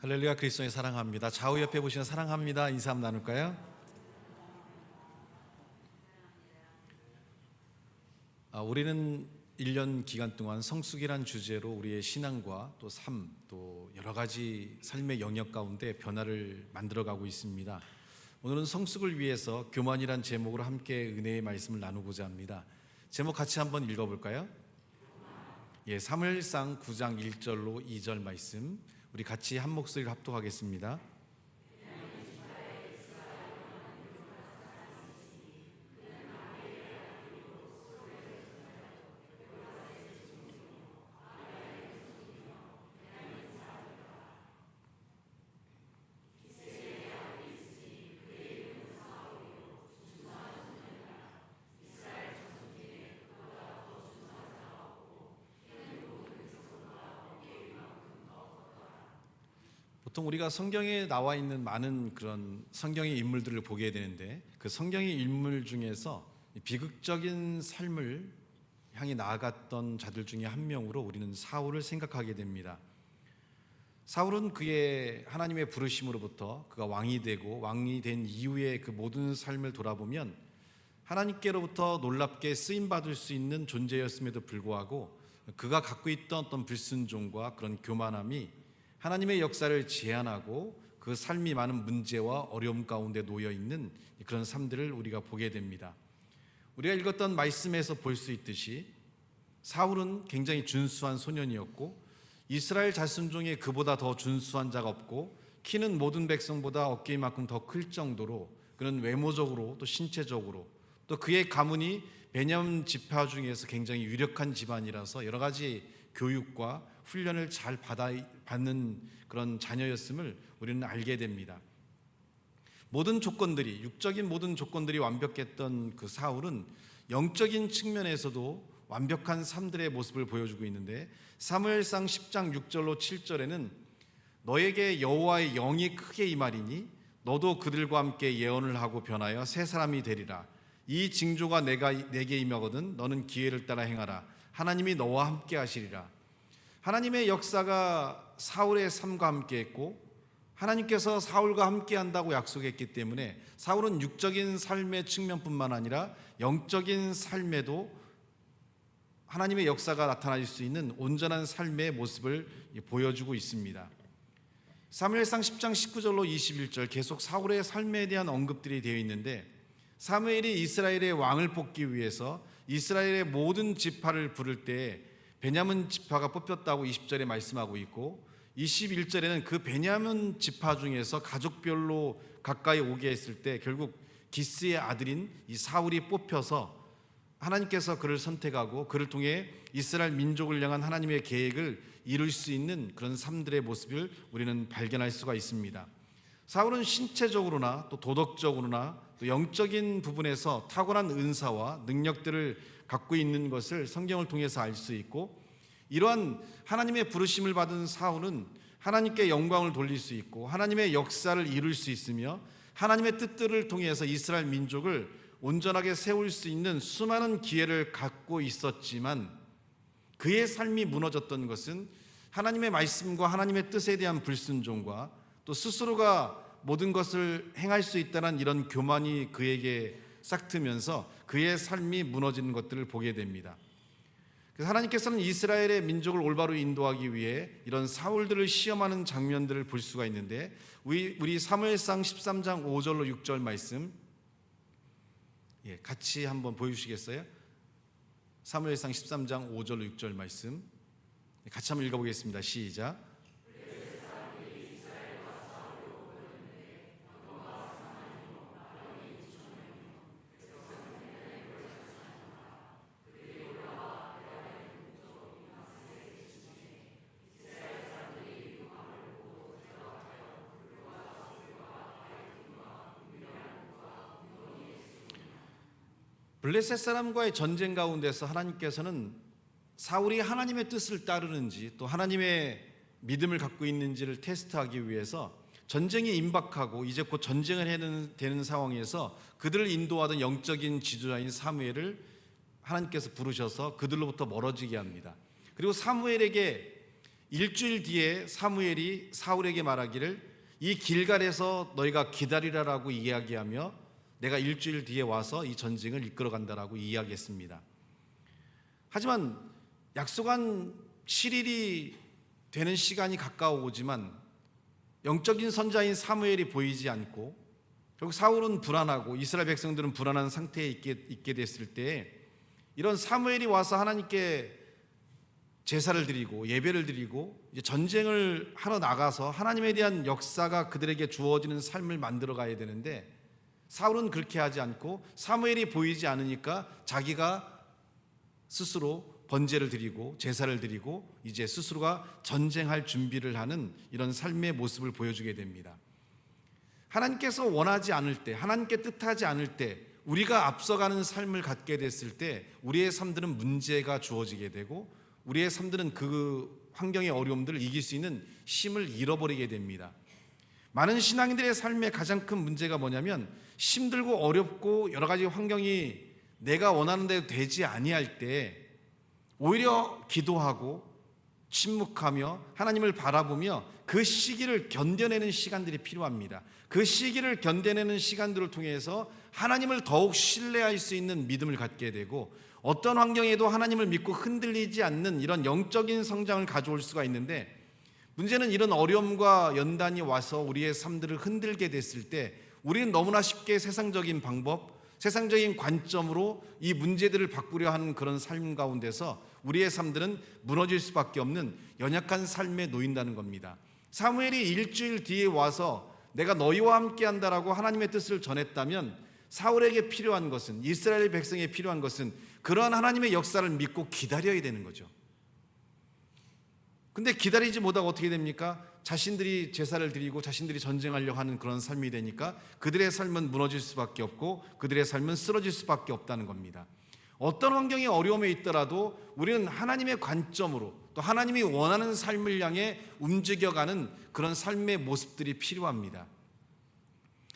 할렐루야. 그리스도의 사랑합니다. 좌우 옆에 보시는 사랑합니다 인사 한번 나눌까요? 우리는 1년 기간 동안 성숙이란 주제로 우리의 신앙과 또 삶, 또 여러 가지 삶의 영역 가운데 변화를 만들어가고 있습니다. 오늘은 성숙을 위해서 교만이란 제목으로 함께 은혜의 말씀을 나누고자 합니다. 제목 같이 한번 읽어볼까요? 사무엘상 9장 1절로 2절 말씀, 우리 같이 한 목소리를 합독하겠습니다. 보통 우리가 성경에 나와 있는 많은 그런 성경의 인물들을 보게 되는데, 그 성경의 인물 중에서 비극적인 삶을 향해 나아갔던 자들 중에 한 명으로 우리는 사울을 생각하게 됩니다. 사울은 그의 하나님의 부르심으로부터 그가 왕이 되고 왕이 된 이후의 그 모든 삶을 돌아보면 하나님께로부터 놀랍게 쓰임받을 수 있는 존재였음에도 불구하고 그가 갖고 있던 어떤 불순종과 그런 교만함이 하나님의 역사를 제한하고 그 삶이 많은 문제와 어려움 가운데 놓여 있는 그런 삶들을 우리가 보게 됩니다. 우리가 읽었던 말씀에서 볼 수 있듯이 사울은 굉장히 준수한 소년이었고, 이스라엘 자손 중에 그보다 더 준수한 자가 없고, 키는 모든 백성보다 어깨만큼 더 클 정도로 그런 외모적으로 또 신체적으로, 또 그의 가문이 베냐민 지파 중에서 굉장히 유력한 집안이라서 여러 가지 교육과 훈련을 잘 받는 그런 자녀였음을 우리는 알게 됩니다. 모든 조건들이, 육적인 모든 조건들이 완벽했던 그 사울은 영적인 측면에서도 완벽한 삶들의 모습을 보여주고 있는데, 사무엘상 10장 6절로 7절에는 너에게 여호와의 영이 크게 임하리니 너도 그들과 함께 예언을 하고 변하여 새 사람이 되리라. 이 징조가 내게 임하거든 너는 기회를 따라 행하라. 하나님이 너와 함께 하시리라. 하나님의 역사가 사울의 삶과 함께 했고, 하나님께서 사울과 함께 한다고 약속했기 때문에 사울은 육적인 삶의 측면뿐만 아니라 영적인 삶에도 하나님의 역사가 나타날 수 있는 온전한 삶의 모습을 보여주고 있습니다. 사무엘상 10장 19절로 21절 계속 사울의 삶에 대한 언급들이 되어 있는데, 사무엘이 이스라엘의 왕을 뽑기 위해서 이스라엘의 모든 지파를 부를 때 베냐민 지파가 뽑혔다고 20절에 말씀하고 있고, 21절에는 그 베냐민 지파 중에서 가족별로 가까이 오게 했을 때 결국 기스의 아들인 이 사울이 뽑혀서 하나님께서 그를 선택하고 그를 통해 이스라엘 민족을 향한 하나님의 계획을 이룰 수 있는 그런 삶들의 모습을 우리는 발견할 수가 있습니다. 사울은 신체적으로나 또 도덕적으로나 또 영적인 부분에서 탁월한 은사와 능력들을 갖고 있는 것을 성경을 통해서 알 수 있고, 이러한 하나님의 부르심을 받은 사울은 하나님께 영광을 돌릴 수 있고 하나님의 역사를 이룰 수 있으며 하나님의 뜻들을 통해서 이스라엘 민족을 온전하게 세울 수 있는 수많은 기회를 갖고 있었지만, 그의 삶이 무너졌던 것은 하나님의 말씀과 하나님의 뜻에 대한 불순종과 또 스스로가 모든 것을 행할 수 있다는 이런 교만이 그에게 싹트면서 그의 삶이 무너지는 것들을 보게 됩니다. 그래서 하나님께서는 이스라엘의 민족을 올바로 인도하기 위해 이런 사울들을 시험하는 장면들을 볼 수가 있는데, 우리 사무엘상 13장 5절로 6절 말씀 같이 한번 보여주시겠어요? 사무엘상 13장 5절로 6절 말씀 같이 한번 읽어보겠습니다. 시작. 블레셋 사람과의 전쟁 가운데서 하나님께서는 사울이 하나님의 뜻을 따르는지 또 하나님의 믿음을 갖고 있는지를 테스트하기 위해서 전쟁이 임박하고 이제 곧 전쟁을 해야 되는 상황에서 그들을 인도하던 영적인 지도자인 사무엘을 하나님께서 부르셔서 그들로부터 멀어지게 합니다. 그리고 사무엘에게 일주일 뒤에 사무엘이 사울에게 말하기를 이 길갈에서 너희가 기다리라라고 이야기하며 내가 일주일 뒤에 와서 이 전쟁을 이끌어 간다라고 이야기했습니다. 하지만 약속한 7일이 되는 시간이 가까워오지만 영적인 선자인 사무엘이 보이지 않고 결국 사울은 불안하고 이스라엘 백성들은 불안한 상태에 있게 됐을 때 이런 사무엘이 와서 하나님께 제사를 드리고 예배를 드리고 이제 전쟁을 하러 나가서 하나님에 대한 역사가 그들에게 주어지는 삶을 만들어 가야 되는데 사울은 그렇게 하지 않고 사무엘이 보이지 않으니까 자기가 스스로 번제를 드리고 제사를 드리고 이제 스스로가 전쟁할 준비를 하는 이런 삶의 모습을 보여주게 됩니다. 하나님께서 원하지 않을 때, 하나님께 뜻하지 않을 때 우리가 앞서가는 삶을 갖게 됐을 때 우리의 삶들은 문제가 주어지게 되고 우리의 삶들은 그 환경의 어려움들을 이길 수 있는 힘을 잃어버리게 됩니다. 많은 신앙인들의 삶의 가장 큰 문제가 뭐냐면 힘들고 어렵고 여러 가지 환경이 내가 원하는 대로 되지 아니할 때 오히려 기도하고 침묵하며 하나님을 바라보며 그 시기를 견뎌내는 시간들이 필요합니다. 그 시기를 견뎌내는 시간들을 통해서 하나님을 더욱 신뢰할 수 있는 믿음을 갖게 되고 어떤 환경에도 하나님을 믿고 흔들리지 않는 이런 영적인 성장을 가져올 수가 있는데 문제는 이런 어려움과 연단이 와서 우리의 삶들을 흔들게 됐을 때 우리는 너무나 쉽게 세상적인 방법, 세상적인 관점으로 이 문제들을 바꾸려 하는 그런 삶 가운데서 우리의 삶들은 무너질 수밖에 없는 연약한 삶에 놓인다는 겁니다. 사무엘이 일주일 뒤에 와서 내가 너희와 함께 한다라고 하나님의 뜻을 전했다면 사울에게 필요한 것은, 이스라엘 백성에 필요한 것은 그러한 하나님의 역사를 믿고 기다려야 되는 거죠. 근데 기다리지 못하고 어떻게 됩니까? 자신들이 제사를 드리고 자신들이 전쟁하려고 하는 그런 삶이 되니까 그들의 삶은 무너질 수밖에 없고 그들의 삶은 쓰러질 수밖에 없다는 겁니다. 어떤 환경의 어려움에 있더라도 우리는 하나님의 관점으로 또 하나님이 원하는 삶을 향해 움직여가는 그런 삶의 모습들이 필요합니다.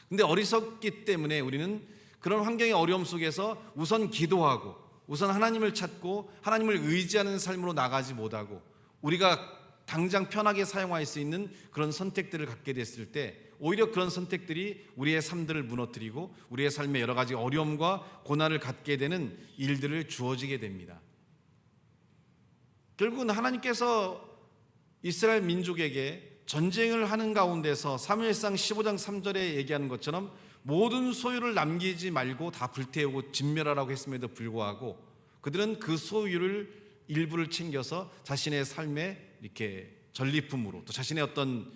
근데 어리석기 때문에 우리는 그런 환경의 어려움 속에서 우선 기도하고 우선 하나님을 찾고 하나님을 의지하는 삶으로 나가지 못하고 우리가 당장 편하게 사용할 수 있는 그런 선택들을 갖게 됐을 때 오히려 그런 선택들이 우리의 삶들을 무너뜨리고 우리의 삶에 여러 가지 어려움과 고난을 갖게 되는 일들을 주어지게 됩니다. 결국은 하나님께서 이스라엘 민족에게 전쟁을 하는 가운데서 사무엘상 15장 3절에 얘기하는 것처럼 모든 소유를 남기지 말고 다 불태우고 진멸하라고 했음에도 불구하고 그들은 그 소유를 일부를 챙겨서 자신의 삶에 이렇게 전리품으로 또 자신의 어떤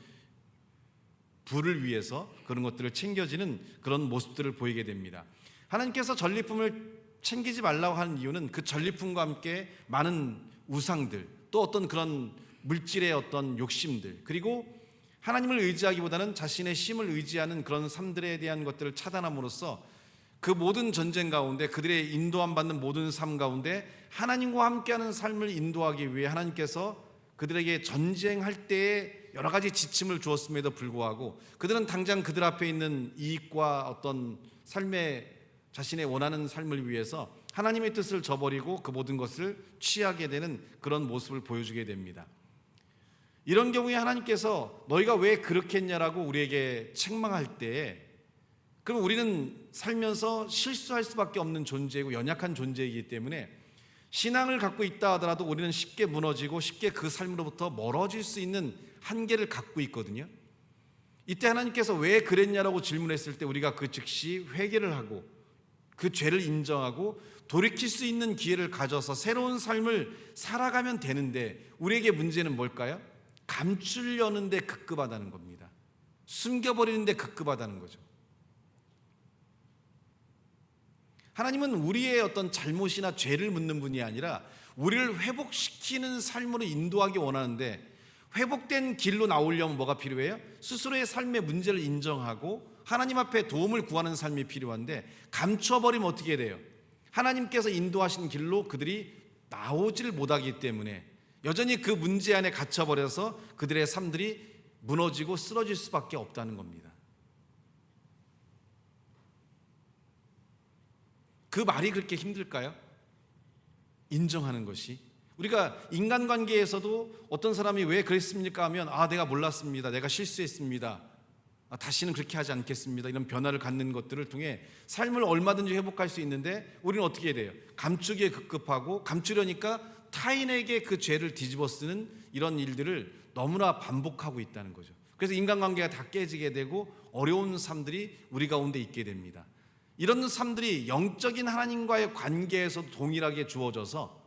부를 위해서 그런 것들을 챙겨지는 그런 모습들을 보이게 됩니다. 하나님께서 전리품을 챙기지 말라고 하는 이유는 그 전리품과 함께 많은 우상들 또 어떤 그런 물질의 어떤 욕심들 그리고 하나님을 의지하기보다는 자신의 힘을 의지하는 그런 삶들에 대한 것들을 차단함으로써 그 모든 전쟁 가운데 그들의 인도함 받는 모든 삶 가운데 하나님과 함께하는 삶을 인도하기 위해 하나님께서 그들에게 전쟁할 때에 여러 가지 지침을 주었음에도 불구하고 그들은 당장 그들 앞에 있는 이익과 어떤 삶의 자신의 원하는 삶을 위해서 하나님의 뜻을 저버리고 그 모든 것을 취하게 되는 그런 모습을 보여주게 됩니다. 이런 경우에 하나님께서 너희가 왜 그렇게 했냐라고 우리에게 책망할 때에 그럼 우리는 살면서 실수할 수밖에 없는 존재이고 연약한 존재이기 때문에 신앙을 갖고 있다 하더라도 우리는 쉽게 무너지고 쉽게 그 삶으로부터 멀어질 수 있는 한계를 갖고 있거든요. 이때 하나님께서 왜 그랬냐라고 질문했을 때 우리가 그 즉시 회개를 하고 그 죄를 인정하고 돌이킬 수 있는 기회를 가져서 새로운 삶을 살아가면 되는데 우리에게 문제는 뭘까요? 감추려는 데 급급하다는 겁니다. 숨겨버리는 데 급급하다는 거죠. 하나님은 우리의 어떤 잘못이나 죄를 묻는 분이 아니라 우리를 회복시키는 삶으로 인도하기 원하는데 회복된 길로 나오려면 뭐가 필요해요? 스스로의 삶의 문제를 인정하고 하나님 앞에 도움을 구하는 삶이 필요한데 감춰버리면 어떻게 돼요? 하나님께서 인도하신 길로 그들이 나오질 못하기 때문에 여전히 그 문제 안에 갇혀버려서 그들의 삶들이 무너지고 쓰러질 수밖에 없다는 겁니다. 그 말이 그렇게 힘들까요? 인정하는 것이 우리가 인간관계에서도 어떤 사람이 왜 그랬습니까 하면 내가 몰랐습니다. 내가 실수했습니다. 다시는 그렇게 하지 않겠습니다. 이런 변화를 갖는 것들을 통해 삶을 얼마든지 회복할 수 있는데 우리는 어떻게 해야 돼요? 감추기에 급급하고 감추려니까 타인에게 그 죄를 뒤집어 쓰는 이런 일들을 너무나 반복하고 있다는 거죠. 그래서 인간관계가 다 깨지게 되고 어려운 삶들이 우리 가운데 있게 됩니다. 이런 삶들이 영적인 하나님과의 관계에서 동일하게 주어져서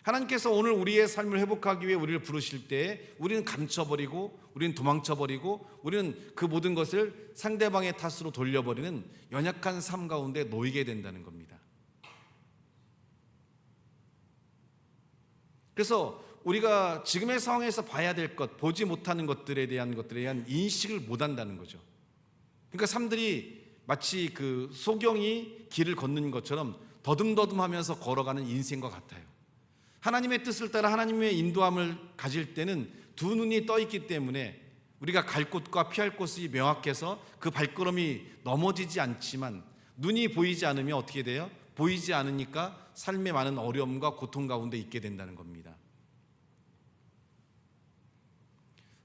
하나님께서 오늘 우리의 삶을 회복하기 위해 우리를 부르실 때 우리는 감춰버리고 우리는 도망쳐버리고 우리는 그 모든 것을 상대방의 탓으로 돌려버리는 연약한 삶 가운데 놓이게 된다는 겁니다. 그래서 우리가 지금의 상황에서 봐야 될 것, 보지 못하는 것들에 대한 인식을 못한다는 거죠. 그러니까 사람들이 마치 그 소경이 길을 걷는 것처럼 더듬더듬하면서 걸어가는 인생과 같아요. 하나님의 뜻을 따라 하나님의 인도함을 가질 때는 두 눈이 떠 있기 때문에 우리가 갈 곳과 피할 곳이 명확해서 그 발걸음이 넘어지지 않지만 눈이 보이지 않으면 어떻게 돼요? 보이지 않으니까 삶의 많은 어려움과 고통 가운데 있게 된다는 겁니다.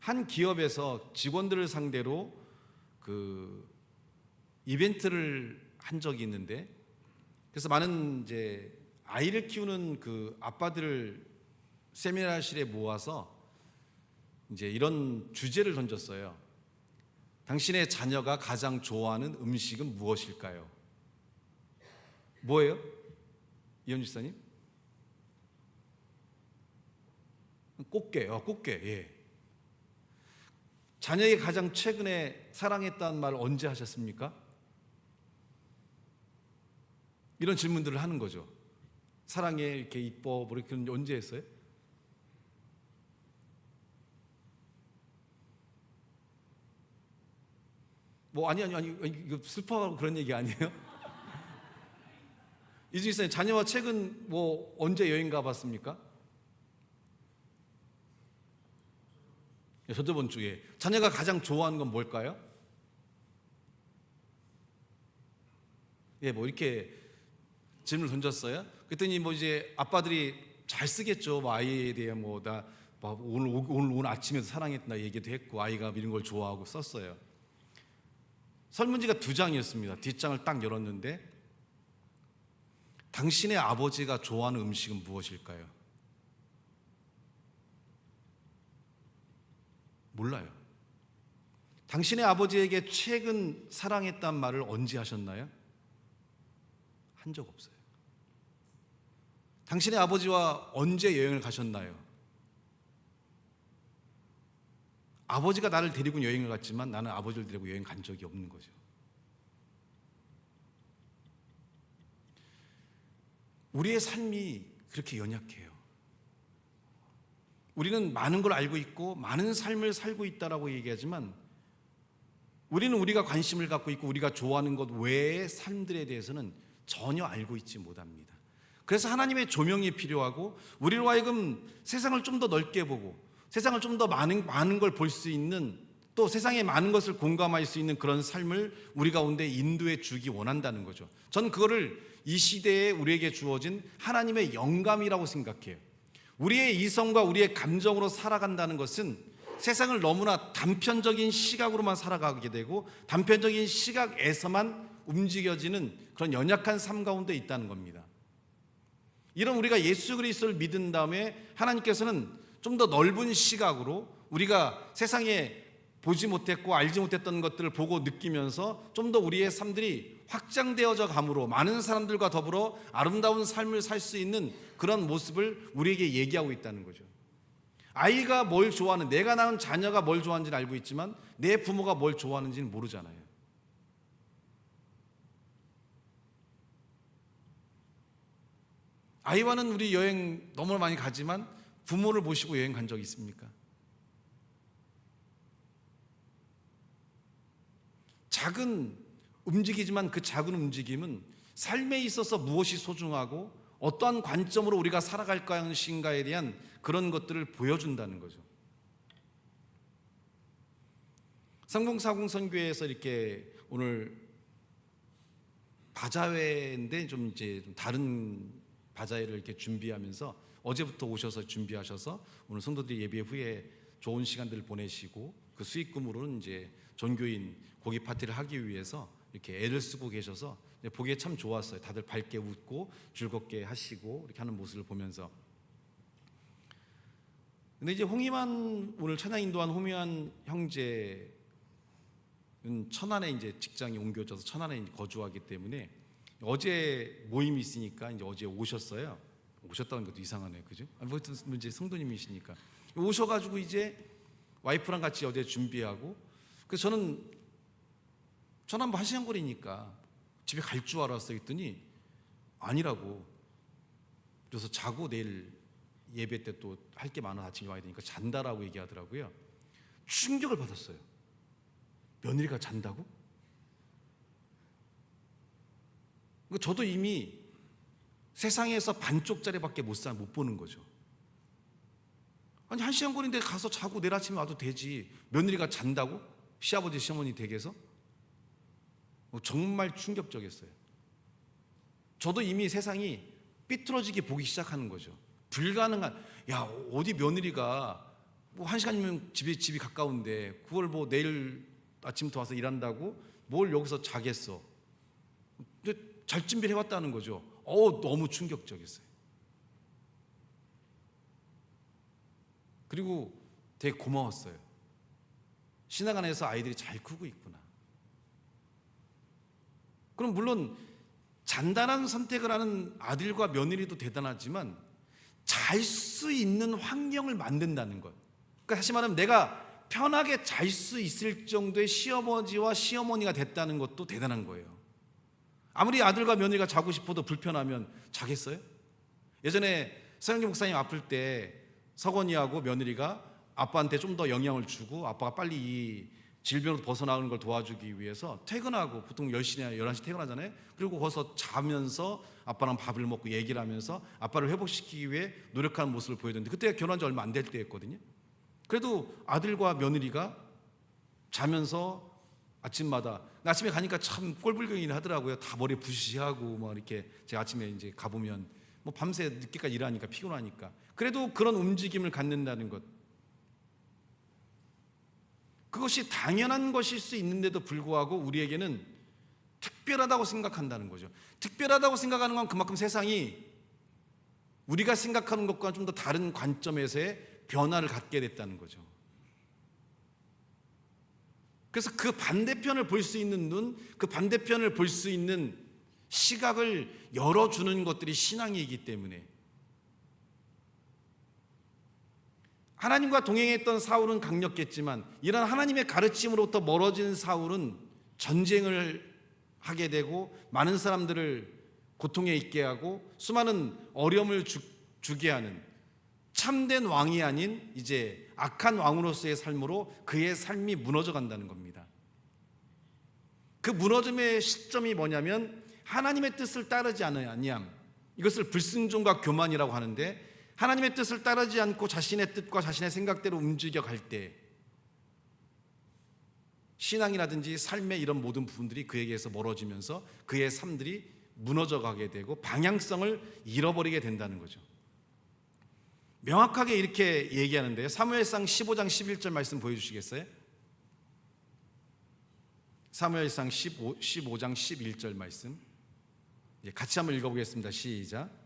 한 기업에서 직원들을 상대로 그 이벤트를 한 적이 있는데, 그래서 많은 이제 아이를 키우는 그 아빠들을 세미나실에 모아서 이제 이런 주제를 던졌어요. 당신의 자녀가 가장 좋아하는 음식은 무엇일까요? 뭐예요? 이현주 지사님? 꽃게요. 꽃게. 예. 자녀에게 가장 최근에 사랑했다는 말 언제 하셨습니까? 이런 질문들을 하는 거죠. 사랑해, 이렇게 이뻐, 뭐 이렇게 언제 했어요? 아니 이거 슬퍼하고 그런 얘기 아니에요? 이준희 선생님, 자녀와 최근 언제 여행 가봤습니까? 저번 주에. 자녀가 가장 좋아하는 건 뭘까요? 예, 이렇게 질문을 던졌어요. 그랬더니 이제 아빠들이 잘 쓰겠죠. 아이에 대해 오늘 아침에도 사랑했다 얘기도 했고 아이가 이런 걸 좋아하고 썼어요. 설문지가 2장이었습니다. 뒷장을 딱 열었는데 당신의 아버지가 좋아하는 음식은 무엇일까요? 몰라요. 당신의 아버지에게 최근 사랑했단 말을 언제 하셨나요? 한 적 없어요. 당신의 아버지와 언제 여행을 가셨나요? 아버지가 나를 데리고 여행을 갔지만 나는 아버지를 데리고 여행 간 적이 없는 거죠. 우리의 삶이 그렇게 연약해요. 우리는 많은 걸 알고 있고 많은 삶을 살고 있다라고 얘기하지만 우리는 우리가 관심을 갖고 있고 우리가 좋아하는 것 외의 삶들에 대해서는 전혀 알고 있지 못합니다. 그래서 하나님의 조명이 필요하고 우리로 하여금 세상을 좀 더 넓게 보고 세상을 좀 더 많은 걸 볼 수 있는, 또 세상의 많은 것을 공감할 수 있는 그런 삶을 우리 가운데 인도해 주기 원한다는 거죠. 저는 그거를 이 시대에 우리에게 주어진 하나님의 영감이라고 생각해요. 우리의 이성과 우리의 감정으로 살아간다는 것은 세상을 너무나 단편적인 시각으로만 살아가게 되고 단편적인 시각에서만 움직여지는 그런 연약한 삶 가운데 있다는 겁니다. 이런 우리가 예수 그리스도를 믿은 다음에 하나님께서는 좀 더 넓은 시각으로 우리가 세상에 보지 못했고 알지 못했던 것들을 보고 느끼면서 좀 더 우리의 삶들이 확장되어져 감으로 많은 사람들과 더불어 아름다운 삶을 살 수 있는 그런 모습을 우리에게 얘기하고 있다는 거죠. 아이가 뭘 좋아하는, 내가 낳은 자녀가 뭘 좋아하는지는 알고 있지만 내 부모가 뭘 좋아하는지는 모르잖아요. 아이와는 우리 여행 너무 많이 가지만 부모를 모시고 여행 간 적 있습니까? 작은 움직이지만 그 작은 움직임은 삶에 있어서 무엇이 소중하고 어떠한 관점으로 우리가 살아갈 것인가에 대한 그런 것들을 보여준다는 거죠. 상봉사공 선교회에서 이렇게 오늘 바자회인데 좀 다른 바자회를 이렇게 준비하면서 어제부터 오셔서 준비하셔서 오늘 성도들이 예배 후에 좋은 시간들을 보내시고 그 수익금으로는 이제 전교인 고기 파티를 하기 위해서 이렇게 애를 쓰고 계셔서 보기에 참 좋았어요. 다들 밝게 웃고 즐겁게 하시고 이렇게 하는 모습을 보면서. 근데 이제 홍희만, 오늘 찬양 인도한 홍희만 형제는 천안에 이제 직장이 옮겨져서 천안에 거주하기 때문에 어제 모임이 있으니까 이제 어제 오셨어요. 오셨다는 것도 이상하네요, 그죠? 아무튼 이제 성도님이시니까 오셔가지고 이제 와이프랑 같이 어제 준비하고, 그래서 저는 천안 1시간 거리니까 집에 갈 줄 알았어 했더니 아니라고. 그래서 자고 내일 예배 때 또 할 게 많아 아침에 와야 되니까 잔다라고 얘기하더라고요. 충격을 받았어요. 며느리가 잔다고? 저도 이미 세상에서 반쪽짜리밖에 못 보는 거죠. 아니 1시간 거리인데 가서 자고 내일 아침에 와도 되지, 며느리가 잔다고? 시아버지 시어머니 댁에서? 정말 충격적이었어요. 저도 이미 세상이 삐뚤어지게 보기 시작하는 거죠. 불가능한, 야 어디 며느리가 뭐 1시간이면 집이 가까운데 그걸 뭐 내일 아침부터 와서 일한다고 뭘 여기서 자겠어. 근데 잘 준비를 해왔다는 거죠. 너무 충격적이었어요. 그리고 되게 고마웠어요. 신앙 안에서 아이들이 잘 크고 있구나. 그럼 물론 잔단한 선택을 하는 아들과 며느리도 대단하지만 잘 수 있는 환경을 만든다는 것, 그러니까 다시 말하면 내가 편하게 잘 수 있을 정도의 시아버지와 시어머니가 됐다는 것도 대단한 거예요. 아무리 아들과 며느리가 자고 싶어도 불편하면 자겠어요? 예전에 서영기 목사님 아플 때 서건이하고 며느리가 아빠한테 좀 더 영향을 주고 아빠가 빨리 이 질병으로 벗어나는 걸 도와주기 위해서 퇴근하고, 보통 10시나 11시 퇴근하잖아요. 그리고 거기서 자면서 아빠랑 밥을 먹고 얘기를 하면서 아빠를 회복시키기 위해 노력하는 모습을 보여줬는데, 그때가 결혼한 지 얼마 안 될 때였거든요. 그래도 아들과 며느리가 자면서 아침마다, 아침에 가니까 참 꼴불견이긴 하더라고요. 다 머리 부시시하고 뭐 이렇게, 제가 아침에 이제 가보면 뭐 밤새 늦게까지 일하니까 피곤하니까, 그래도 그런 움직임을 갖는다는 것, 그것이 당연한 것일 수 있는데도 불구하고 우리에게는 특별하다고 생각한다는 거죠. 특별하다고 생각하는 건 그만큼 세상이 우리가 생각하는 것과 좀 더 다른 관점에서의 변화를 갖게 됐다는 거죠. 그래서 그 반대편을 볼 수 있는 눈, 그 반대편을 볼 수 있는 시각을 열어주는 것들이 신앙이기 때문에, 하나님과 동행했던 사울은 강력했지만 이런 하나님의 가르침으로부터 멀어진 사울은 전쟁을 하게 되고 많은 사람들을 고통에 있게 하고 수많은 어려움을 주게 하는 참된 왕이 아닌 이제 악한 왕으로서의 삶으로 그의 삶이 무너져 간다는 겁니다. 그 무너짐의 시점이 뭐냐면 하나님의 뜻을 따르지 아니함, 이것을 불순종과 교만이라고 하는데, 하나님의 뜻을 따르지 않고 자신의 뜻과 자신의 생각대로 움직여 갈 때 신앙이라든지 삶의 이런 모든 부분들이 그에게서 멀어지면서 그의 삶들이 무너져 가게 되고 방향성을 잃어버리게 된다는 거죠. 명확하게 이렇게 얘기하는데요. 사무엘상 15장 11절 말씀 보여주시겠어요? 사무엘상 15장 11절 말씀 같이 한번 읽어보겠습니다. 시작.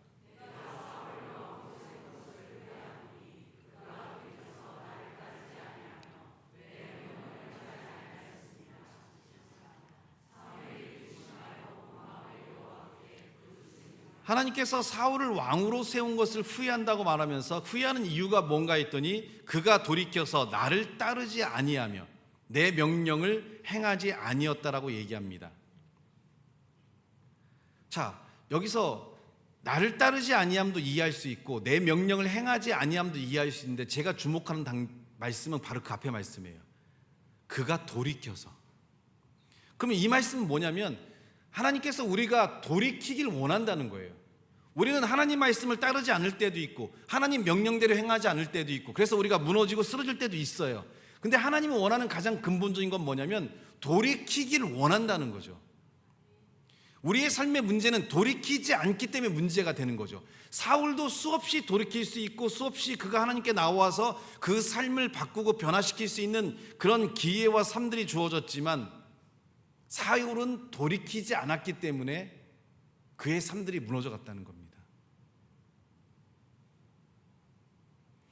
하나님께서 사울을 왕으로 세운 것을 후회한다고 말하면서 후회하는 이유가 뭔가 했더니 그가 돌이켜서 나를 따르지 아니하며 내 명령을 행하지 아니었다라고 얘기합니다. 자, 여기서 나를 따르지 아니함도 이해할 수 있고 내 명령을 행하지 아니함도 이해할 수 있는데, 제가 주목하는 말씀은 바로 그 앞에 말씀이에요. 그가 돌이켜서. 그러면 이 말씀은 뭐냐면 하나님께서 우리가 돌이키길 원한다는 거예요. 우리는 하나님 말씀을 따르지 않을 때도 있고 하나님 명령대로 행하지 않을 때도 있고, 그래서 우리가 무너지고 쓰러질 때도 있어요. 근데 하나님이 원하는 가장 근본적인 건 뭐냐면 돌이키길 원한다는 거죠. 우리의 삶의 문제는 돌이키지 않기 때문에 문제가 되는 거죠. 사울도 수없이 돌이킬 수 있고 수없이 그가 하나님께 나와서 그 삶을 바꾸고 변화시킬 수 있는 그런 기회와 삶들이 주어졌지만 사울은 돌이키지 않았기 때문에 그의 삶들이 무너져 갔다는 겁니다.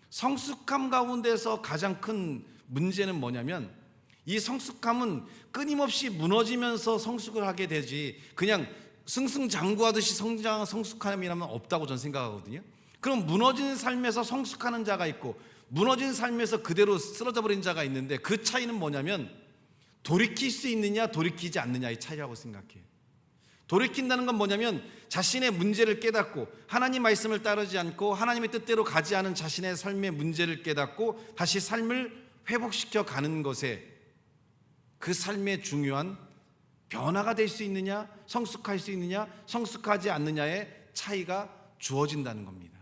성숙함 가운데서 가장 큰 문제는 뭐냐면 이 성숙함은 끊임없이 무너지면서 성숙을 하게 되지 그냥 승승장구하듯이 성숙함이라면 없다고 저는 생각하거든요. 그럼 무너진 삶에서 성숙하는 자가 있고 무너진 삶에서 그대로 쓰러져 버린 자가 있는데 그 차이는 뭐냐면 돌이킬 수 있느냐 돌이키지 않느냐의 차이라고 생각해요. 돌이킨다는 건 뭐냐면 자신의 문제를 깨닫고 하나님 말씀을 따르지 않고 하나님의 뜻대로 가지 않은 자신의 삶의 문제를 깨닫고 다시 삶을 회복시켜 가는 것에 그 삶의 중요한 변화가 될 수 있느냐 성숙할 수 있느냐 성숙하지 않느냐의 차이가 주어진다는 겁니다.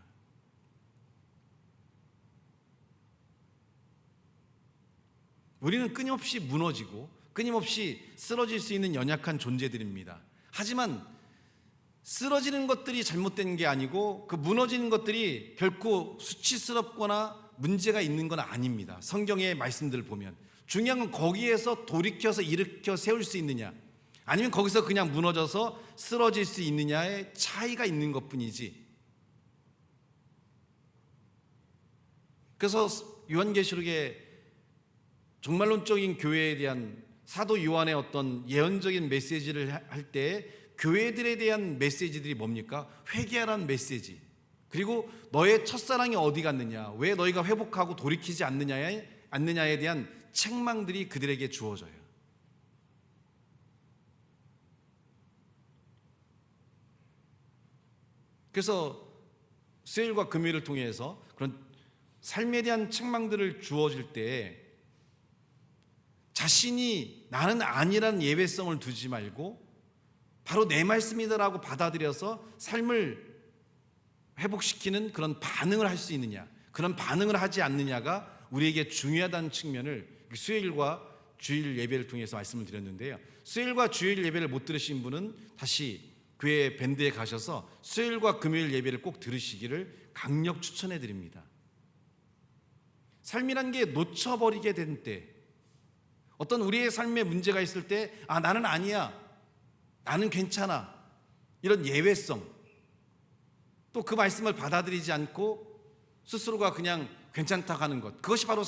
우리는 끊임없이 무너지고 끊임없이 쓰러질 수 있는 연약한 존재들입니다. 하지만 쓰러지는 것들이 잘못된 게 아니고 그 무너지는 것들이 결코 수치스럽거나 문제가 있는 건 아닙니다. 성경의 말씀들을 보면 중요한 건 거기에서 돌이켜서 일으켜 세울 수 있느냐 아니면 거기서 그냥 무너져서 쓰러질 수 있느냐의 차이가 있는 것뿐이지. 그래서 요한계시록의 종말론적인 교회에 대한 사도 요한의 어떤 예언적인 메시지를 할 때 교회들에 대한 메시지들이 뭡니까? 회개하라는 메시지, 그리고 너의 첫사랑이 어디 갔느냐, 왜 너희가 회복하고 돌이키지 않느냐에 대한 책망들이 그들에게 주어져요. 그래서 수요일과 금요일을 통해서 그런 삶에 대한 책망들을 주어질 때 자신이 나는 아니라는 예외성을 두지 말고 바로 내 말씀이다라고 받아들여서 삶을 회복시키는 그런 반응을 할 수 있느냐, 그런 반응을 하지 않느냐가 우리에게 중요하다는 측면을 수요일과 주일 예배를 통해서 말씀을 드렸는데요. 수요일과 주일 예배를 못 들으신 분은 다시 교회 밴드에 가셔서 수요일과 금요일 예배를 꼭 들으시기를 강력 추천해 드립니다. 삶이란 게 놓쳐버리게 된 때, 어떤 우리의 삶에 문제가 있을 때 나는 아니야, 나는 괜찮아, 이런 예외성, 또 그 말씀을 받아들이지 않고 스스로가 그냥 괜찮다고 하는 것, 그것이 바로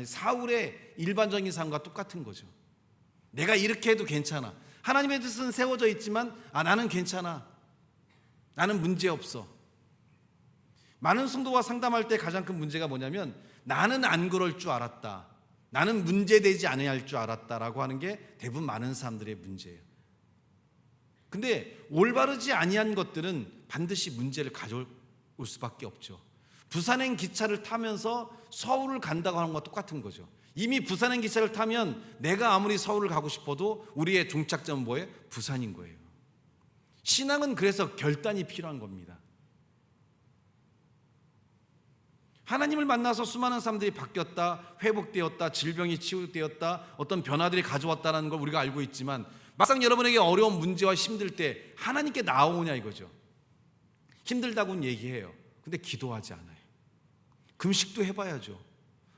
사울의 일반적인 삶과 똑같은 거죠. 내가 이렇게 해도 괜찮아, 하나님의 뜻은 세워져 있지만 나는 괜찮아, 나는 문제없어. 많은 성도와 상담할 때 가장 큰 문제가 뭐냐면 나는 안 그럴 줄 알았다, 나는 문제되지 않아야 할 줄 알았다라고 하는 게 대부분 많은 사람들의 문제예요. 근데 올바르지 아니한 것들은 반드시 문제를 가져올 수밖에 없죠. 부산행 기차를 타면서 서울을 간다고 하는 것과 똑같은 거죠. 이미 부산행 기차를 타면 내가 아무리 서울을 가고 싶어도 우리의 종착점은 뭐예요? 부산인 거예요. 신앙은 그래서 결단이 필요한 겁니다. 하나님을 만나서 수많은 사람들이 바뀌었다, 회복되었다, 질병이 치유되었다, 어떤 변화들이 가져왔다는 걸 우리가 알고 있지만 막상 여러분에게 어려운 문제와 힘들 때 하나님께 나오냐 이거죠. 힘들다고는 얘기해요. 근데 기도하지 않아요. 금식도 해봐야죠.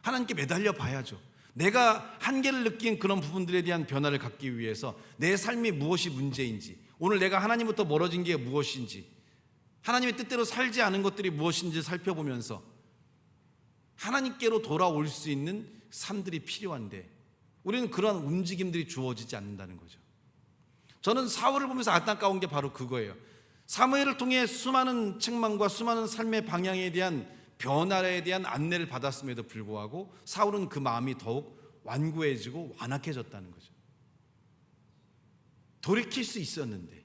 하나님께 매달려 봐야죠. 내가 한계를 느낀 그런 부분들에 대한 변화를 갖기 위해서 내 삶이 무엇이 문제인지, 오늘 내가 하나님부터 멀어진 게 무엇인지, 하나님의 뜻대로 살지 않은 것들이 무엇인지 살펴보면서 하나님께로 돌아올 수 있는 삶들이 필요한데 우리는 그러한 움직임들이 주어지지 않는다는 거죠. 저는 사울을 보면서 안타까운 게 바로 그거예요. 사무엘을 통해 수많은 책망과 수많은 삶의 방향에 대한 변화에 대한 안내를 받았음에도 불구하고 사울은 그 마음이 더욱 완고해지고 완악해졌다는 거죠. 돌이킬 수 있었는데,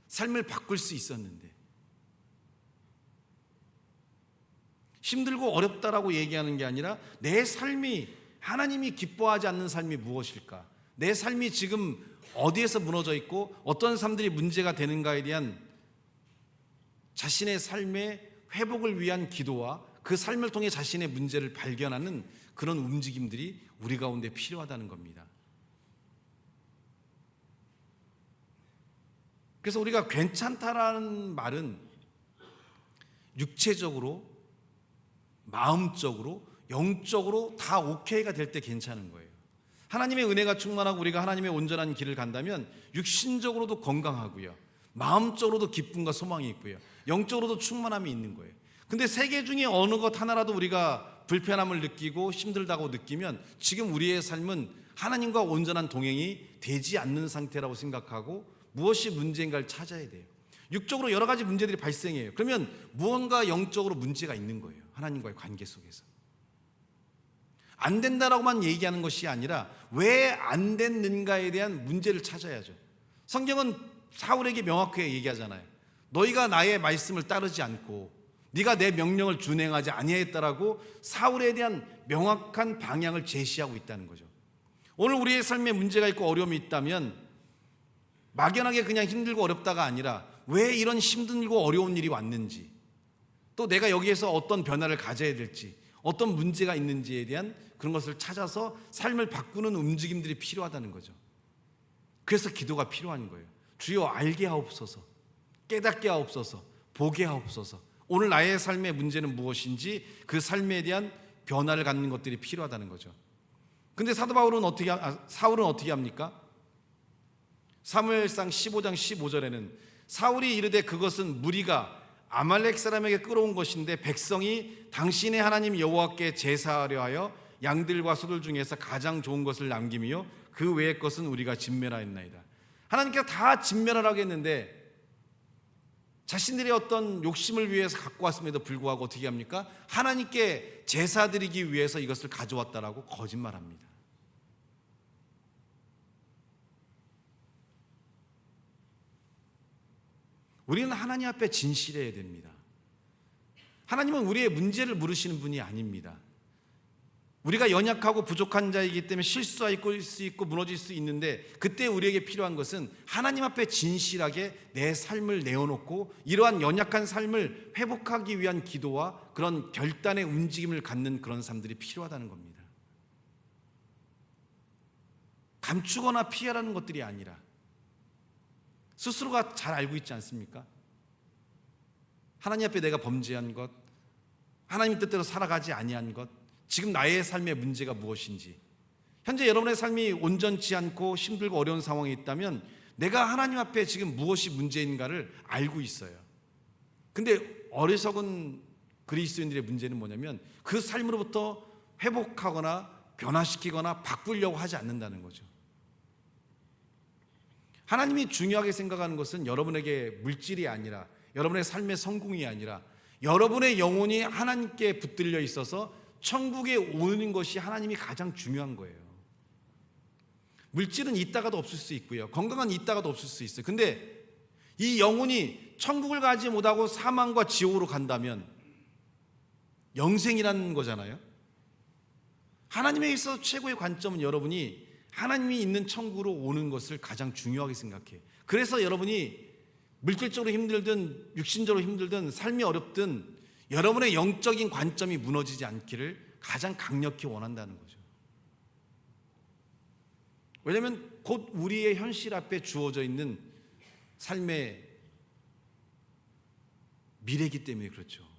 삶을 바꿀 수 있었는데, 힘들고 어렵다라고 얘기하는 게 아니라 내 삶이 하나님이 기뻐하지 않는 삶이 무엇일까, 내 삶이 지금 어디에서 무너져 있고 어떤 삶들이 문제가 되는가에 대한 자신의 삶의 회복을 위한 기도와 그 삶을 통해 자신의 문제를 발견하는 그런 움직임들이 우리 가운데 필요하다는 겁니다. 그래서 우리가 괜찮다라는 말은 육체적으로, 마음적으로, 영적으로 다 오케이가 될 때 괜찮은 거예요. 하나님의 은혜가 충만하고 우리가 하나님의 온전한 길을 간다면 육신적으로도 건강하고요, 마음적으로도 기쁨과 소망이 있고요, 영적으로도 충만함이 있는 거예요. 근데 세 개 중에 어느 것 하나라도 우리가 불편함을 느끼고 힘들다고 느끼면 지금 우리의 삶은 하나님과 온전한 동행이 되지 않는 상태라고 생각하고 무엇이 문제인가를 찾아야 돼요. 육적으로 여러 가지 문제들이 발생해요. 그러면 무언가 영적으로 문제가 있는 거예요. 하나님과의 관계 속에서. 안 된다라고만 얘기하는 것이 아니라 왜 안 됐는가에 대한 문제를 찾아야죠. 성경은 사울에게 명확하게 얘기하잖아요. 너희가 나의 말씀을 따르지 않고 네가 내 명령을 준행하지 아니하였다라고 사울에 대한 명확한 방향을 제시하고 있다는 거죠. 오늘 우리의 삶에 문제가 있고 어려움이 있다면 막연하게 그냥 힘들고 어렵다가 아니라 왜 이런 힘들고 어려운 일이 왔는지, 또 내가 여기에서 어떤 변화를 가져야 될지, 어떤 문제가 있는지에 대한 그런 것을 찾아서 삶을 바꾸는 움직임들이 필요하다는 거죠. 그래서 기도가 필요한 거예요. 주여 알게 하옵소서, 깨닫게 하옵소서, 보게 하옵소서. 오늘 나의 삶의 문제는 무엇인지 그 삶에 대한 변화를 갖는 것들이 필요하다는 거죠. 근데 사울은 어떻게 합니까? 사무엘상 15장 15절에는 사울이 이르되 그것은 무리가 아말렉 사람에게 끌어온 것인데 백성이 당신의 하나님 여호와께 제사하려 하여 양들과 소들 중에서 가장 좋은 것을 남김이요 그 외의 것은 우리가 진멸하였나이다. 하나님께서 다 진멸하라고 했는데 자신들의 어떤 욕심을 위해서 갖고 왔음에도 불구하고 어떻게 합니까? 하나님께 제사 드리기 위해서 이것을 가져왔다라고 거짓말합니다. 우리는 하나님 앞에 진실해야 됩니다. 하나님은 우리의 문제를 물으시는 분이 아닙니다. 우리가 연약하고 부족한 자이기 때문에 실수할 수 있고 무너질 수 있는데, 그때 우리에게 필요한 것은 하나님 앞에 진실하게 내 삶을 내어놓고 이러한 연약한 삶을 회복하기 위한 기도와 그런 결단의 움직임을 갖는 그런 삶들이 필요하다는 겁니다. 감추거나 피하라는 것들이 아니라 스스로가 잘 알고 있지 않습니까? 하나님 앞에 내가 범죄한 것, 하나님 뜻대로 살아가지 아니한 것, 지금 나의 삶의 문제가 무엇인지, 현재 여러분의 삶이 온전치 않고 힘들고 어려운 상황이 있다면 내가 하나님 앞에 지금 무엇이 문제인가를 알고 있어요. 근데 어리석은 그리스도인들의 문제는 뭐냐면 그 삶으로부터 회복하거나 변화시키거나 바꾸려고 하지 않는다는 거죠. 하나님이 중요하게 생각하는 것은 여러분에게 물질이 아니라, 여러분의 삶의 성공이 아니라 여러분의 영혼이 하나님께 붙들려 있어서 천국에 오는 것이 하나님이 가장 중요한 거예요. 물질은 있다가도 없을 수 있고요, 건강은 있다가도 없을 수 있어요. 근데 이 영혼이 천국을 가지 못하고 사망과 지옥으로 간다면 영생이라는 거잖아요. 하나님에 있어서 최고의 관점은 여러분이 하나님이 있는 천국으로 오는 것을 가장 중요하게 생각해요. 그래서 여러분이 물질적으로 힘들든 육신적으로 힘들든 삶이 어렵든 여러분의 영적인 관점이 무너지지 않기를 가장 강력히 원한다는 거죠. 왜냐하면 곧 우리의 현실 앞에 주어져 있는 삶의 미래이기 때문에 그렇죠.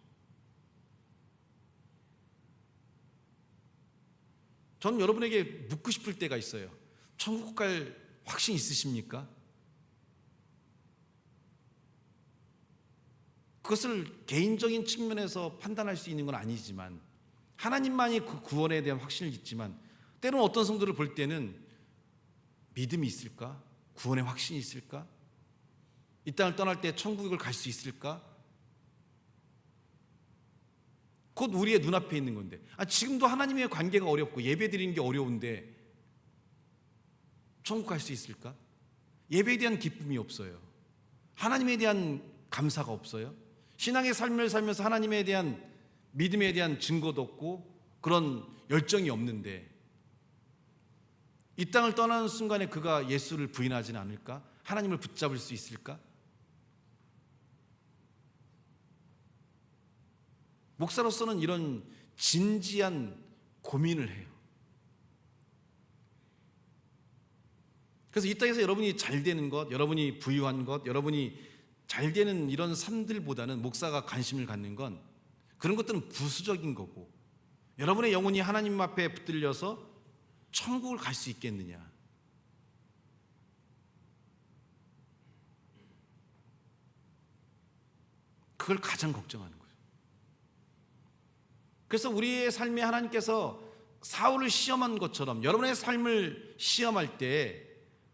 전 여러분에게 묻고 싶을 때가 있어요. 천국 갈 확신 있으십니까? 그것을 개인적인 측면에서 판단할 수 있는 건 아니지만 하나님만이 그 구원에 대한 확신을 있지만, 때로는 어떤 성도를 볼 때는 믿음이 있을까? 구원의 확신이 있을까? 이 땅을 떠날 때 천국을 갈 수 있을까? 곧 우리의 눈앞에 있는 건데, 지금도 하나님의 관계가 어렵고 예배드리는 게 어려운데 천국 갈 수 있을까? 예배에 대한 기쁨이 없어요. 하나님에 대한 감사가 없어요. 신앙의 삶을 살면서 하나님에 대한 믿음에 대한 증거도 없고 그런 열정이 없는데 이 땅을 떠나는 순간에 그가 예수를 부인하지는 않을까? 하나님을 붙잡을 수 있을까? 목사로서는 이런 진지한 고민을 해요. 그래서 이 땅에서 여러분이 잘 되는 것, 여러분이 부유한 것, 여러분이 잘 되는 이런 삶들보다는 목사가 관심을 갖는 건 그런 것들은 부수적인 거고, 여러분의 영혼이 하나님 앞에 붙들려서 천국을 갈 수 있겠느냐. 그걸 가장 걱정하는 거예요. 그래서 우리의 삶에 하나님께서 사울을 시험한 것처럼 여러분의 삶을 시험할 때